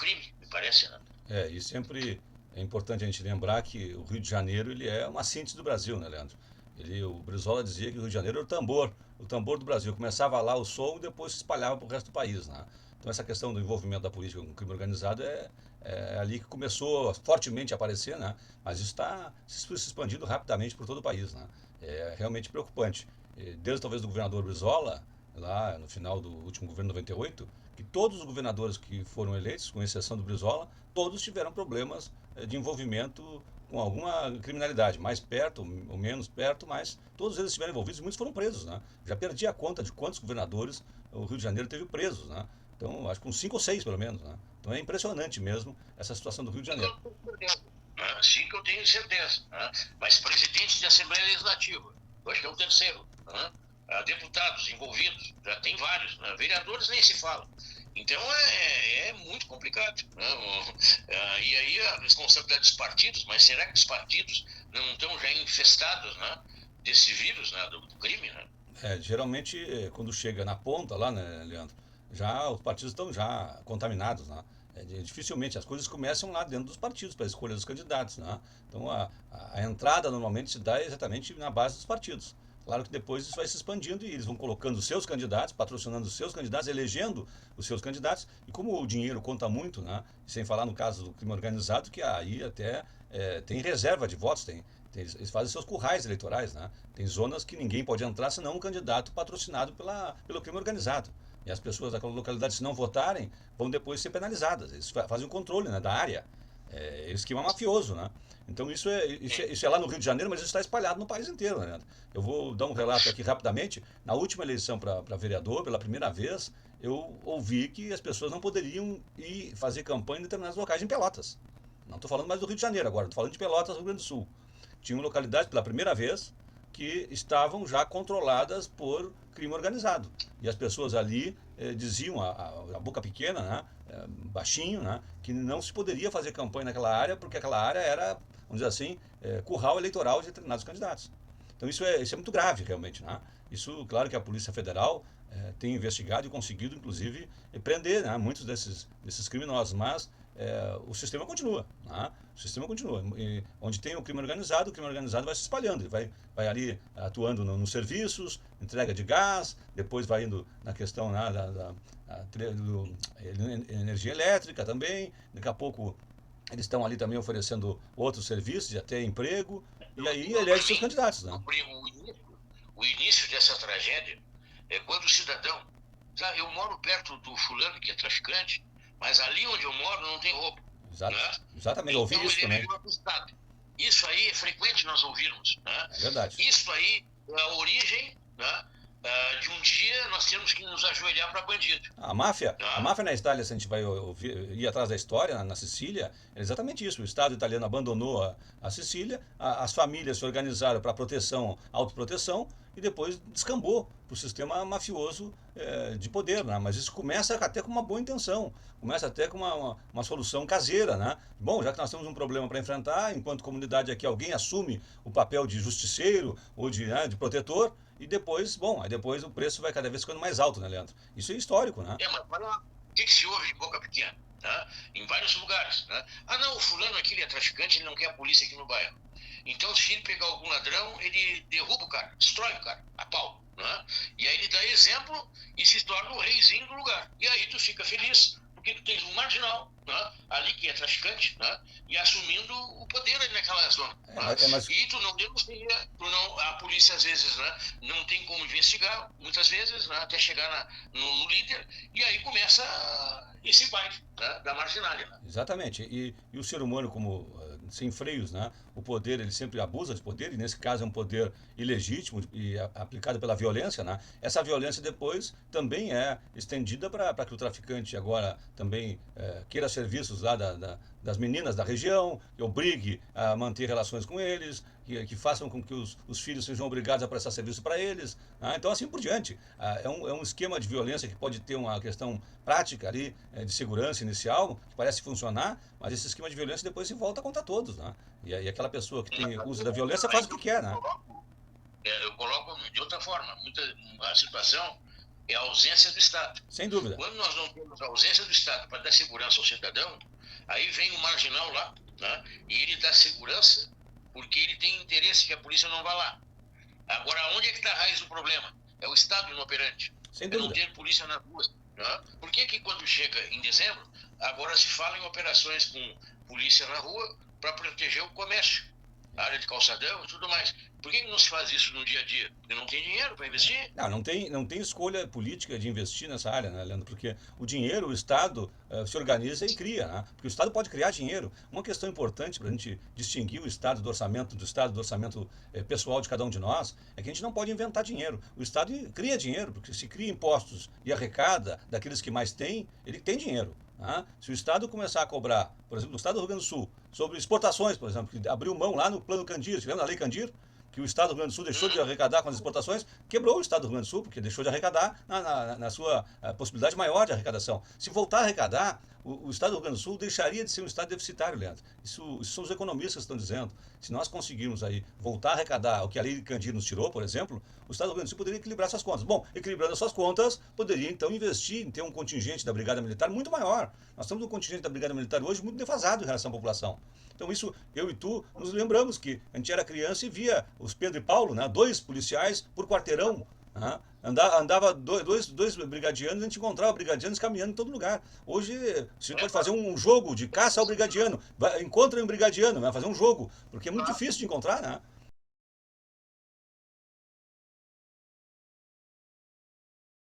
crime, me parece, né? E sempre é importante a gente lembrar que o Rio de Janeiro ele é uma síntese do Brasil, né, Leandro? O Brizola dizia que o Rio de Janeiro era o tambor do Brasil. Começava lá o som e depois se espalhava para o resto do país, né? Então essa questão do envolvimento da política com o crime organizado é ali que começou fortemente a aparecer, né? Mas isso está se expandindo rapidamente por todo o país, né? É realmente preocupante. Desde talvez do governador Brizola, lá no final do último governo 98, que todos os governadores que foram eleitos, com exceção do Brizola, todos tiveram problemas de envolvimento com alguma criminalidade, mais perto ou menos perto, mas todos eles estiveram envolvidos e muitos foram presos, né? Já perdi a conta de quantos governadores o Rio de Janeiro teve presos, né? Então, acho que uns 5 ou 6 pelo menos, né? Então é impressionante mesmo essa situação do Rio de Janeiro. Sim, que eu tenho certeza. Né? Mas presidente de Assembleia Legislativa, eu acho que é o terceiro. Né? Deputados envolvidos, já tem vários. Né? Vereadores nem se fala. Então é muito complicado. Né? E aí a responsabilidade dos partidos, mas será que os partidos não estão já infestados, né, desse vírus, né, do crime? Né? Geralmente, quando chega na ponta lá, né, Leandro, já os partidos estão já contaminados, né? Dificilmente as coisas começam lá dentro dos partidos para a escolha dos candidatos, né? Então a entrada normalmente se dá exatamente na base dos partidos. Claro que depois isso vai se expandindo e eles vão colocando os seus candidatos, patrocinando os seus candidatos, elegendo os seus candidatos. E como o dinheiro conta muito, né? Sem falar no caso do crime organizado, que aí até tem reserva de votos, eles fazem seus currais eleitorais, né? Tem zonas que ninguém pode entrar senão um candidato patrocinado pelo crime organizado. E as pessoas daquela localidade, se não votarem, vão depois ser penalizadas. Eles fazem o controle, né, da área. É esquema mafioso, né? Então isso é lá no Rio de Janeiro, mas isso está espalhado no país inteiro, né, Leandro? Eu vou dar um relato aqui rapidamente. Na última eleição para vereador, pela primeira vez, eu ouvi que as pessoas não poderiam ir fazer campanha em determinados locais em Pelotas. Não estou falando mais do Rio de Janeiro agora, estou falando de Pelotas, Rio Grande do Sul. Tinham localidades, pela primeira vez, que estavam já controladas por crime organizado. E as pessoas ali diziam, a boca pequena, né, baixinho, né, que não se poderia fazer campanha naquela área, porque aquela área era, vamos dizer assim, curral eleitoral de determinados candidatos. Então isso é muito grave, realmente. Né? Isso, claro que a Polícia Federal tem investigado e conseguido, inclusive, prender, né, muitos desses criminosos, mas o sistema continua. Né? O sistema continua. E onde tem o crime organizado vai se espalhando. Ele vai ali atuando nos serviços, entrega de gás, depois vai indo na questão, né, do energia elétrica também. Daqui a pouco eles estão ali também oferecendo outros serviços, de até emprego, e aí elege seus candidatos. Né? O início dessa tragédia é quando o cidadão, sabe, eu moro perto do fulano que é traficante, mas ali onde eu moro não tem roubo. Né? Exatamente, eu ouvi então isso ele é também. melhor acostado. Isso aí é frequente nós ouvirmos. Né? É verdade. Isso aí é a origem, né, de um dia nós temos que nos ajoelhar para bandido. A máfia na Itália, se a gente vai ir atrás da história, na Sicília, é exatamente isso. O Estado italiano abandonou a Sicília, as famílias se organizaram para proteção, autoproteção, e depois descambou para o sistema mafioso de poder. Né? Mas isso começa até com uma boa intenção, começa até com uma solução caseira. Né? Bom, já que nós temos um problema para enfrentar, enquanto comunidade aqui, alguém assume o papel de justiceiro ou de protetor, e depois, bom, aí depois o preço vai cada vez ficando mais alto, né, Leandro? Isso é histórico, né? Mas o que se ouve de boca pequena? Né? Em vários lugares. Né? Ah, não, o fulano aqui ele é traficante, ele não quer a polícia aqui no bairro. Então, se ele pegar algum ladrão, ele derruba o cara, destrói o cara, a pau. Né? E aí ele dá exemplo e se torna o reizinho do lugar. E aí tu fica feliz, porque tu tens um marginal, né, ali que é traficante, né, e assumindo o poder ali naquela zona. Né? E tu não denuncia, a polícia às vezes, né, não tem como investigar, muitas vezes, né, até chegar no líder, e aí começa esse baile, né, da marginalia. Né? Exatamente. E o ser humano, como sem freios, né? O poder, ele sempre abusa de poder, e nesse caso é um poder ilegítimo e aplicado pela violência, né? Essa violência depois também é estendida para que o traficante agora também queira serviços lá das meninas da região, que obrigue a manter relações com eles, que façam com que os filhos sejam obrigados a prestar serviço para eles. Né? Então, assim por diante. É um esquema de violência que pode ter uma questão prática ali, de segurança inicial, que parece funcionar, mas esse esquema de violência depois se volta contra todos. Né? E aquela pessoa que tem uso da violência faz o que quer. Né? Eu coloco de outra forma. A situação é a ausência do Estado. Sem dúvida. Quando nós não temos a ausência do Estado para dar segurança ao cidadão, aí vem o marginal lá, né? E ele dá segurança porque ele tem interesse que a polícia não vá lá. Agora, onde é que está a raiz do problema? É o Estado inoperante. Sem É não dúvida. ter polícia na rua. Né? Por que que quando chega em dezembro, agora se fala em operações com polícia na rua para proteger o comércio, a área de calçadão e tudo mais? Por que que não se faz isso no dia a dia? Porque não tem dinheiro para investir. Não tem escolha política de investir nessa área, né, Leandro? Porque o dinheiro, o Estado se organiza e cria, né? Porque o Estado pode criar dinheiro. Uma questão importante para a gente distinguir o Estado do Estado do orçamento pessoal de cada um de nós, é que a gente não pode inventar dinheiro. O Estado cria dinheiro, porque se cria impostos e arrecada daqueles que mais têm, ele tem dinheiro. Né? Se o Estado começar a cobrar, por exemplo, no Estado do Rio Grande do Sul, sobre exportações, por exemplo, que abriu mão lá no Plano Candir, lembra da Lei Candir? Que o Estado do Rio Grande do Sul deixou de arrecadar com as exportações, quebrou o Estado do Rio Grande do Sul, porque deixou de arrecadar na sua possibilidade maior de arrecadação. Se voltar a arrecadar, o Estado do Rio Grande do Sul deixaria de ser um Estado deficitário, Leandro. Isso são os economistas que estão dizendo. Se nós conseguirmos aí voltar a arrecadar o que a Lei de Candir nos tirou, por exemplo, o Estado do Rio Grande do Sul poderia equilibrar suas contas. Bom, equilibrando as suas contas, poderia então investir em ter um contingente da Brigada Militar muito maior. Nós temos um contingente da Brigada Militar hoje muito defasado em relação à população. Então isso, eu e tu, nos lembramos que a gente era criança e via os Pedro e Paulo, né, 2 policiais por quarteirão. Né, andava dois brigadianos, a gente encontrava brigadianos caminhando em todo lugar. Hoje, você pode fazer um jogo de caça ao brigadiano. Encontra um brigadiano, vai fazer um jogo, porque é muito difícil de encontrar, né?